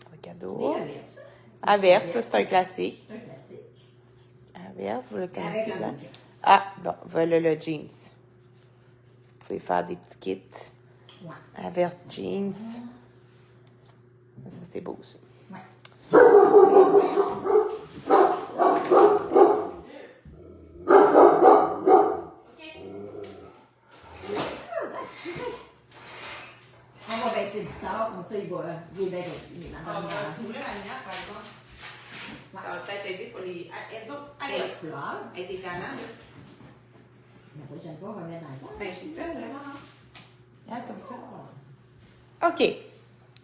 Avocado. Et averse. Averse, ça, c'est un classique. C'est un classique. Averse, vous le connaissez Avec là? un jeans. Ah, bon, voilà le jeans. Vous pouvez faire des petits kits. Ouais. Averse jeans. Ça, c'est beau, ça. Ouais. On va baisser le star, comme ça il est bien reculé. On va s'ouvrir la lumière, par exemple. Ça va peut-être aider pour les... Allez, Les couleurs. elle était tannante. La prochaine fois, on va mettre dans le Ben, c'est ça, là. Regarde, comme ça. OK.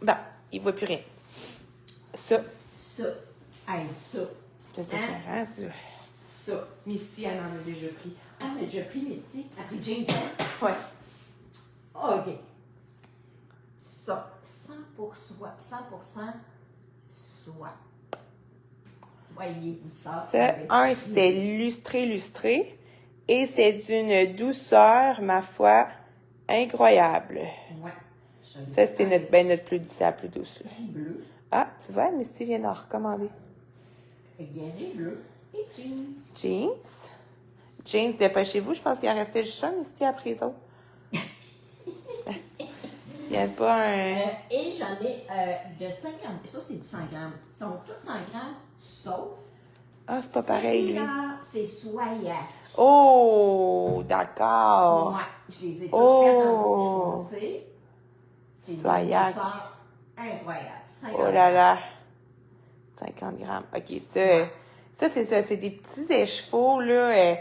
Bon, il ne voit plus rien. Ça. Ça. Hey, ça. Qu'est-ce que tu fais, ça? Ça. Misty, elle en a déjà pris. Ah, mais j'ai pris Misty. Elle a pris James. Ouais. OK. Ça. 100% soie. Voyez-vous ça? Ça, c'était lustré. Et c'est d'une douceur, ma foi, incroyable. Ouais. Ça, c'est notre plus douce. Bleu. Ah, tu vois, Misty vient d'en recommander. Égaré bleu et jeans. Jeans. Jeans, dépêchez-vous. Je pense qu'il en restait juste un, Misty, après les autres. Il n'y a pas un... Et j'en ai de 50. Ça, c'est du 100 grammes. Ils sont tous 100 grammes, sauf... Ah, c'est pas pareil, lui. C'est soya. Oh, d'accord. Ouais, je les ai toutes faites en rouge foncé. C'est Soyac. une douceur incroyable. 50 Oh là là. 50 grammes. OK, ça, c'est ça. C'est des petits écheveaux, là,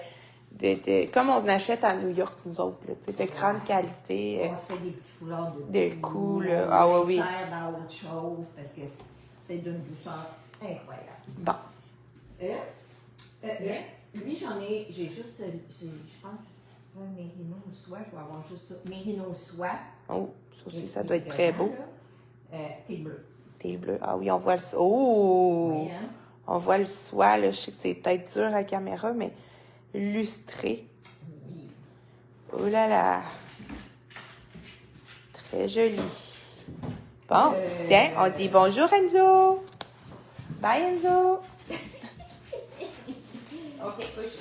comme on achète à New York, nous autres, là, de grande qualité. On se fait des petits foulards de cou, là. Ah oui. On sert dans autre chose parce que c'est d'une douceur incroyable. Bon. Lui, j'ai juste, je pense, ça, Mérino soie, je dois avoir juste ça. Mérino soie. Oh, ça aussi, ça doit être très beau. Thé bleu. Thé bleu. Ah oui, on voit le... Oh! Oui, hein? On voit le soie, là. Je sais que c'est peut-être dur à la caméra, mais lustré. Oui. Oh là là! Très joli. Bon, tiens, on dit bonjour Enzo! Bye Enzo! OK, couche.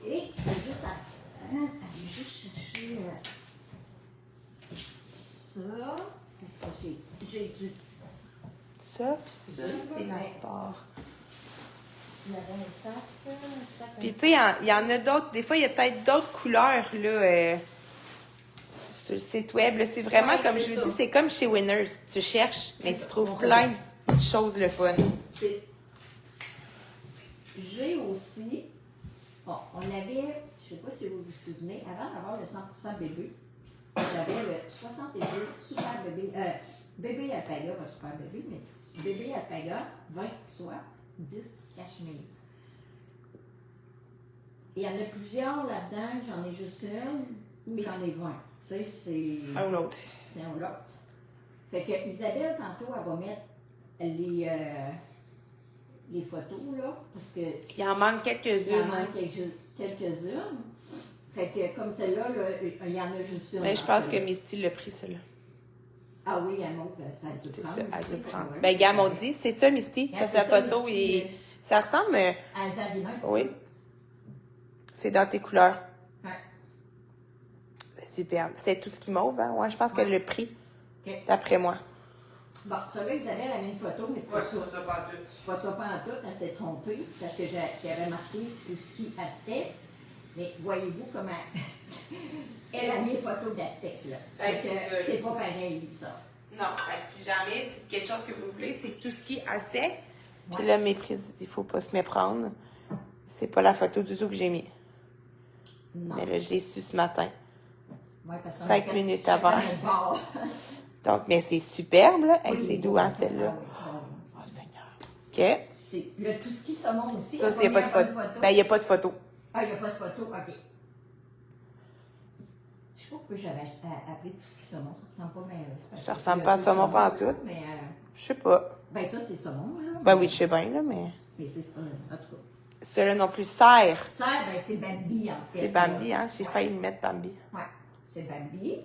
Et je vais juste aller juste chercher ça. Qu'est-ce que j'ai du... Ça, puis ça, c'est ma sport. Il y avait un sac. Puis tu sais, il y en a d'autres. Des fois, il y a peut-être d'autres couleurs, là, sur le site web. Là. C'est vraiment, Ouais, comme c'est je vous ça. dis, c'est comme chez Winners. Tu cherches, mais tu ça. trouves On plein de choses le fun. J'ai aussi... Bon, on avait, je ne sais pas si vous vous souvenez, avant d'avoir le 100% bébé, j'avais le 70 super bébé, bébé alpaga, pas super bébé, mais bébé alpaga, 20 soie, 10 cachemire. Il y en a plusieurs là-dedans, j'en ai juste une ou j'en ai 20. Tu sais, c'est... Un ou l'autre. C'est un ou l'autre. Fait que Isabelle, tantôt, elle va mettre les photos, là, parce que... Il en manque Il y en quelques-unes. manque quelques-unes. Fait que comme celle-là, là, il y en a juste une. Mais je pense que Misty l'a pris, celle-là. Ah oui, il y en a autre, ça a dû C'est prendre. ça, elle aussi, dû prendre. ouais. Ben, gars, on dit, c'est ça, Misty. Yeah, Parce c'est que la ça, photo, Misty, ça ressemble... À Zarina, un petit Oui. peu. C'est dans tes couleurs. Ouais. C'est superbe. C'était tout ce qui mauve, hein? Ouais, je pense qu'elle l'a pris, OK. d'après moi. Bon, celui-là, Isabelle avait une photo, mais c'est pas ça. ça pas tout. C'est pas ça, pas en tout. Elle s'est trompée, parce que j'avais marqué tout ce qui Aztec. Mais voyez-vous comment... Elle a mis une photo d'Aztec, là. Ouais, Fait que c'est ça. c'est pas pareil, ça. Non, si jamais c'est quelque chose que vous voulez, c'est tout ce qui est aztèque. Puis Ouais. là, méprise, il faut pas se méprendre. C'est pas la photo du tout que j'ai mis. Non. Mais là, je l'ai su ce matin. Ouais, parce qu'on 5 a fait minutes chacun avant. notre bord. Donc, mais c'est superbe, là. Hey, Oui, c'est doux, oui, hein, oui, celle-là. ah oui, ah oui. Oh, Seigneur. OK. C'est le tout ski saumon aussi. Ça, elle il n'y a va pas de mettre photo. une Ben, il n'y a pas de photo. Ah, il n'y a pas de photo, OK. Je sais pas pourquoi j'avais appelé tout ski saumon. Ça ressemble pas, mais... Ça ressemble pas à saumon pantoute. Mais, Je sais pas. ben ça, c'est saumon, là. Ben oui, je sais bien, là, mais... Mais c'est pas... En tout cas. Celui-là non plus, serre. Ça, ben c'est Bambi, en fait. C'est Bambi, hein. J'ai failli le mettre Bambi. Ouais, c'est Bambi.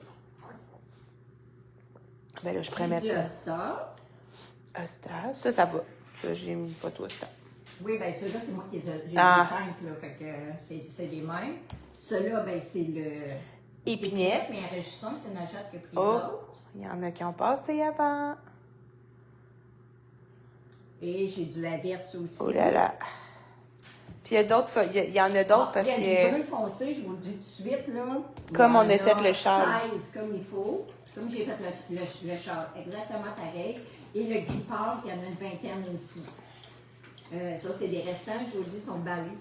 Ben là, je pourrais J'ai mettre... du Asta. Asta. Ça va. Ça, j'ai mis une photo Asta. Oui, ben ceux-là, c'est moi qui les ai... J'ai Ah. des teintes, là, fait que c'est les mêmes. Ceux-là, ben c'est le... Épinette. Mais enrichissant, c'est Najat qui a pris Oh. l'autre. Il y en a qui ont passé avant. Et j'ai du Averse aussi. Oh là là. Puis il y a d'autres, il y en a d'autres parce Il y a du que... bleu foncé, je vous le dis tout de suite, là. Comme Il y on en a fait le châle. 16 comme il faut. Comme j'ai fait le châle, exactement pareil. Et le gris pâle, il y en a une vingtaine ici. Ça, c'est des restants, je vous le dis, sont balés.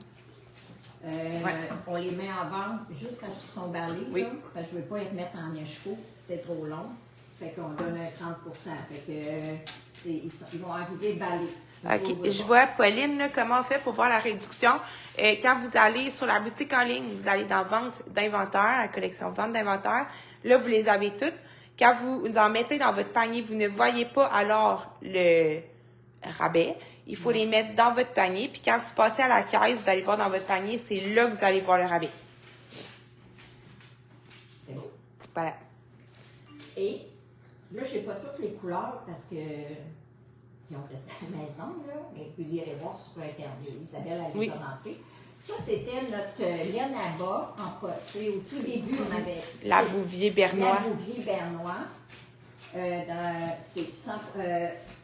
On les met en vente juste parce qu'ils sont balés. Oui. Là, parce que je ne veux pas les remettre en écheveau si c'est trop long. Fait qu'on donne un 30 Fait que ils vont arriver balés. OK. Je vois, Pauline, là, comment on fait pour voir la réduction. Quand vous allez sur la boutique en ligne, vous allez dans Vente d'inventaire, la collection Vente d'inventaire. Là, vous les avez toutes. Quand vous en mettez dans votre panier, vous ne voyez pas alors le rabais. Il faut les mettre dans votre panier. Puis quand vous passez à la caisse, vous allez voir dans votre panier, c'est là que vous allez voir le rabais. C'est beau. Voilà. Et là, je n'ai pas toutes les couleurs parce que qui ont resté à la maison, là, mais vous irez voir sur Internet. Isabelle a les a rentrées. Ça, c'était notre laine à bas en pot. Tu sais, au tout début, on avait... La Bouvier Bernois. La Bouvier Bernois.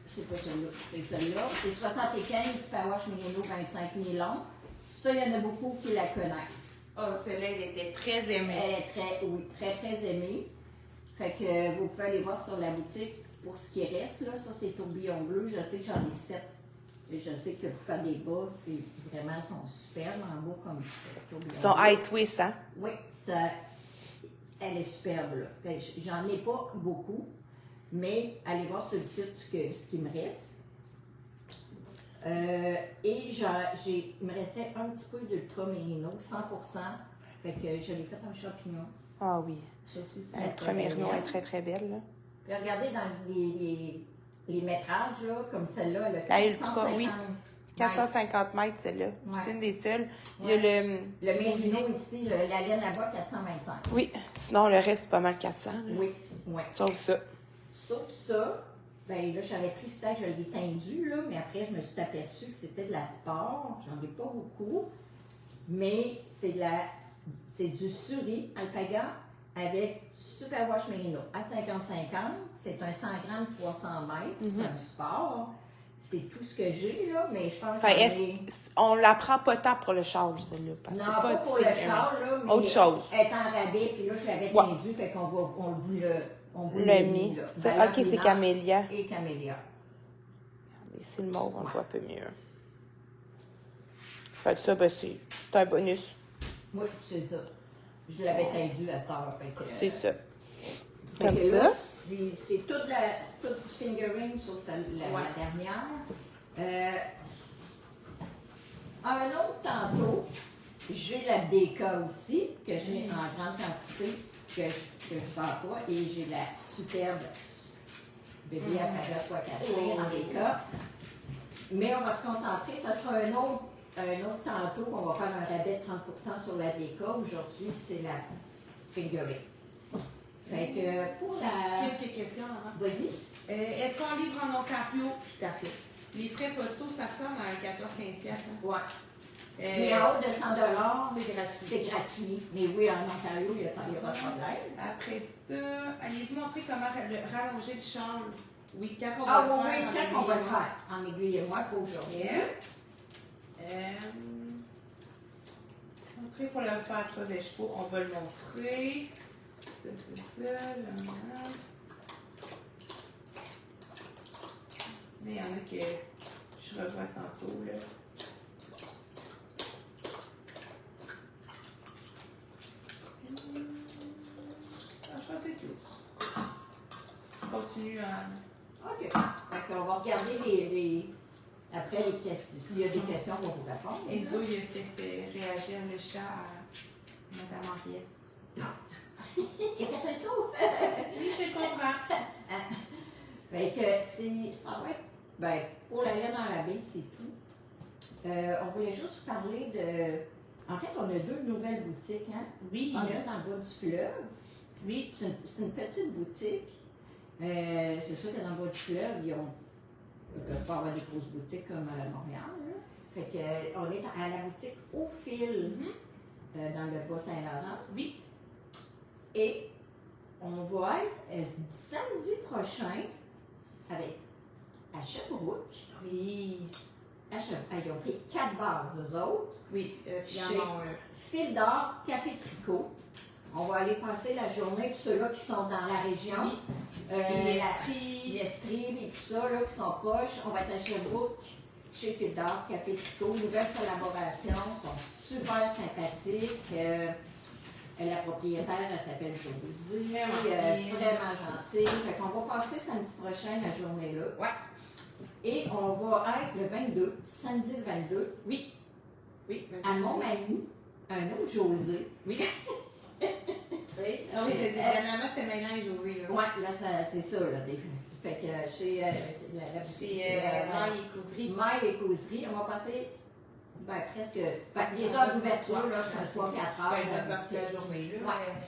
C'est pas celle-là, c'est celle-là. C'est 75 Superwash Merino 25 nylon. Ça, il y en a beaucoup qui la connaissent. Oh, celle-là, elle était très aimée. Elle est très, très aimée. Fait que vous pouvez aller voir sur la boutique pour ce qui reste. Là. Ça, c'est tourbillon bleu. Je sais que j'en ai 7. Et je sais que pour faire des bas, c'est vraiment, ils sont superbes en bas comme tourbillon Son bleu. high twist, hein? Oui, elle est superbe. Là. Fait que j'en ai pas beaucoup, mais allez voir sur le site ce qui me reste. Et il me restait un petit peu d'ultra mérino, 100%. Fait que je l'ai fait en champignon. Ah oui. Ça aussi, c'est Ultra Merino est très, très belle, là. Puis regardez dans les métrages, là, comme celle-là, le La Ultra, oui. 450 mètres, celle-là. Ouais. C'est une des seules. Ouais. Il y a le Merino ici, la laine là-bas, 425. Oui. Sinon, le reste, c'est pas mal 400. Là. Oui, oui. Sauf ça. Sauf ça, ben là, j'avais pris ça, je l'ai tendu, là, mais après, je me suis aperçue que c'était de la sport. J'en ai pas beaucoup. Mais c'est du Suri Alpaga avec Superwash Merino à 50-50. C'est un 100 grammes 300 mètres. C'est un sport. C'est tout ce que j'ai, là, mais je pense on la prend pas tant pour le châle, celle-là. Non, pas pour le châle, là, mais autre chose. Elle est en rabais, puis là, je l'avais tendu, fait qu'on vous le mis. Ok, c'est Camélia. Et Camélia. Regardez, c'est le mauve, on le voit un peu mieux. Fait que ça, ben, c'est un bonus. Oui, c'est ça. Je l'avais tendu à cette heure. C'est ça. Comme ça. Là, c'est tout du fingering sur la dernière. Un autre tantôt, j'ai la DK aussi, que j'ai en grande quantité, que je ne vends pas, et j'ai la superbe bébé Alpaga soit cachée en DK. Mais on va se concentrer, ça sera un autre tantôt qu'on va faire un rabais de 30% sur la DK. Aujourd'hui, c'est la fingering. Fait que pour la... Quelques questions avant. Vas-y. Est-ce qu'on livre en Ontario? Tout à fait. Les frais postaux, ça ressemble à un 14-15$. Hein? Ouais. Mais en haut de 100$, c'est gratuit. C'est gratuit. Mais oui, en Ontario, il n'y a pas de problème. Après ça, allez-vous montrer comment rallonger le châle? Oui, quand on Ah va le oui, faire. oui, quand on va le faire. En aiguille et moi, pour aujourd'hui. Montrer pour le faire 3 chevaux, on va le montrer. Ça, c'est ça, là. Mais il y en a que je revois tantôt, là. Ça, c'est tout. Je continue à... OK. D'accord, on va regarder après les questions. S'il y a des questions, on va vous répondre. Enzo, il a fait réagir le chat à Mme Henriette. Il a fait un saut. Oui, je comprends. Fait que ça va être, ben, pour la laine en rabais, c'est tout. On voulait juste parler de... En fait, on a 2 nouvelles boutiques, hein? Oui. On est dans le bas du fleuve. Oui. C'est une petite boutique. C'est sûr que dans le bas du fleuve, ils ne peuvent pas avoir des grosses boutiques comme Montréal. Là. Fait que, on est à la boutique Au Fil, dans le Bas-Saint-Laurent. Oui. Et on va être samedi prochain à Sherbrooke. Oui. Ils ont pris 4 bars, eux autres. Oui, Chez Fil d'Or, Café Tricot. On va aller passer la journée, tous ceux-là qui sont dans la région. L'Estrie et tout ça, là, qui sont proches. On va être à Sherbrooke, chez Fil d'Or, Café Tricot. Nouvelle collaboration, ils sont super sympathiques. La propriétaire, elle s'appelle Josie, vraiment gentille. Fait qu'on va passer samedi prochain la journée-là. Ouais. Et on va être le 22, samedi le 22. Oui. Oui. À Montmagny, un autre José. Oui. Ah oui, dernièrement, c'était Mélin et José. Oui, là, c'est ça. Là, fait que chez Maille et Causerie. Maille et Causerie, on va passer presque. Les heures d'ouverture, là, je fais 3-4 heures. Notre partie de la journée, là.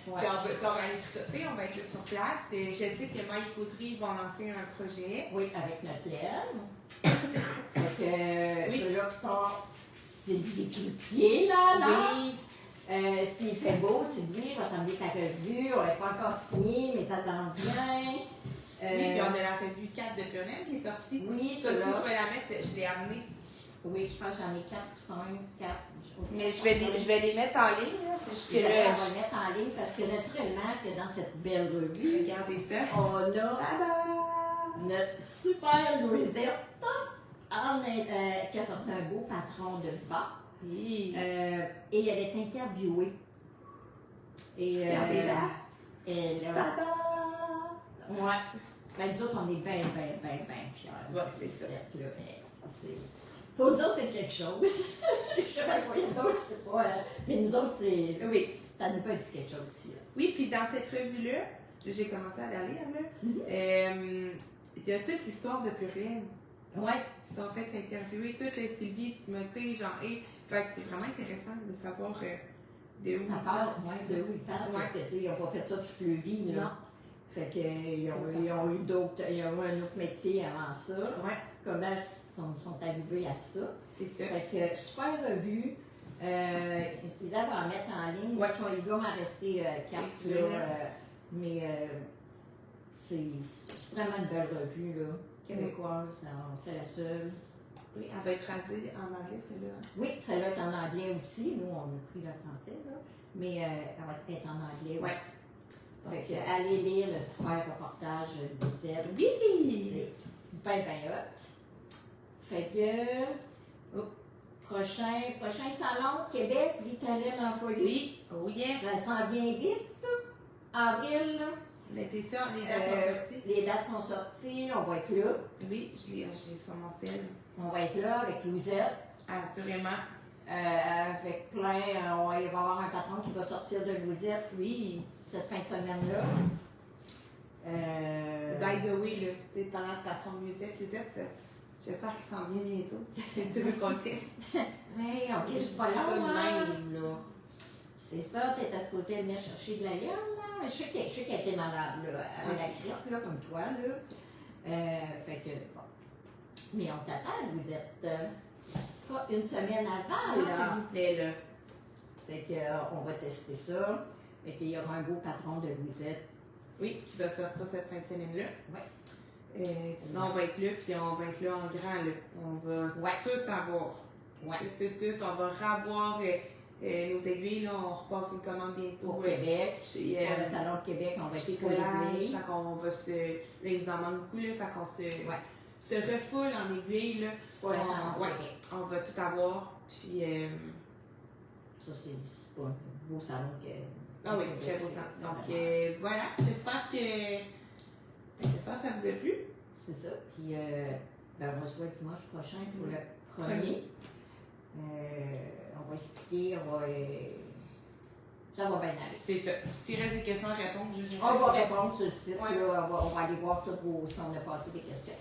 Puis on va aller tricoter, on va être là sur place. Je sais que Maille et Causerie vont lancer un projet. Oui, avec notre laine. Fait que ceux-là qui sont. C'est des cloutiers, là. Oui. S'il fait beau, Sylvie, je vais t'emmener ta revue. On n'est pas encore signé, mais ça s'en vient. Oui, puis on a la revue 4 de Pionel qui est sortie. Oui, ça aussi, je vais la mettre, je l'ai amenée. Oui, je pense que j'en ai 4 ou 5, 4. Mais je vais les mettre en ligne. Là. On va les mettre en ligne parce que naturellement, que dans cette belle revue, regardez ça. On a notre super Louisette qui a sorti un beau patron de bas. Oui. Et elle est interviewée. Et regardez-la. Et là. Ouais. Ben, nous autres, on est bien fiers. Ouais, c'est ça. Pour nous autres, c'est quelque chose. Je sais pas pour les autres, c'est pas. Mais nous autres, c'est. Oui. Ça nous fait un petit quelque chose ici. Là. Oui, puis dans cette revue-là, j'ai commencé à la lire, là. Il y a toute l'histoire de Purlaine. Ouais. Ils sont fait interviewer toutes les Sylvie, Timothée, Jean-Yves. Fait que c'est vraiment intéressant de savoir de où ça parle, de où ils parlent, parce que, tu sais, ils n'ont pas fait ça toute leur vie, là. Non. Fait qu'ils ont eu d'autres, ils ont eu un autre métier avant ça. Ouais. Comment ils sont arrivés à ça. C'est ça. Fait que, super revue. Ils avaient à mettre en ligne. Ouais. Il doit m'en rester 4, là. Mais c'est vraiment une belle revue, là. Québécoise, c'est la seule. Oui, elle va être traduite en anglais, celle-là. Oui, celle-là est en anglais aussi. Nous, on a pris le français, là. Mais elle va être en anglais aussi. Fait que, allez lire le super reportage de Gisèle. Oui! C'est bien hot. Fait que, prochain salon, Québec, Vitaline en folie. Oui, oh yes! Ça s'en vient vite. Avril. Mettez ça, les dates sont sorties. Les dates sont sorties, on va être là. Oui, j'ai sur mon sel. On va être là avec Louisette. Assurément. Avec plein, il va y avoir un patron qui va sortir de Louisette, oui, cette fin de semaine-là. By the way, là, tu sais, pendant le patron de Louisette, j'espère qu'il s'en vient bientôt. Tu veux qu'on le teste? Mais on est juste pas Ça de là. même, là. C'est ça, tu es à ce côté de venir chercher de la liane, là. Je sais qu'elle était malade, là. Elle a la grippe, là, comme toi, là. Fait que, bon. Mais on t'attend, Louisette. Pas une semaine avant, là. S'il vous plaît, là. Fait que, on va tester ça. Fait qu'il y aura un beau patron de Louisette. Oui, qui va sortir cette fin de semaine-là. Oui. Sinon, on va être là, puis on va être là en grand, là. On va tout avoir. Ouais. Tout. On va revoir nos aiguilles, là. On repasse une commande bientôt. Au Québec. Chez pour le Salon de Québec, on va chez être collés. Fait qu'on va se... Là, il nous en manque beaucoup, là. Fait qu'on se refoule en aiguille, là. Pour le Salon de Québec. On va tout avoir. Puis... Ça, c'est pas un beau salon que... Ah oui, très beau salon. Donc, voilà. J'espère que ça vous a plu. C'est ça. Puis, on se voit dimanche prochain pour le premier. On va expliquer, ça va bien aller. C'est ça. S'il reste des questions à répondre, on va répondre sur le site. Là, on va aller voir tout si on a passé des questions.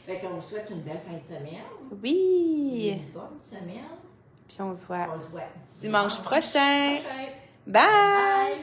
Fait qu'on vous souhaite une belle fin de semaine. Oui. Une bonne semaine. Puis on se voit On se voit dimanche prochain. Bye.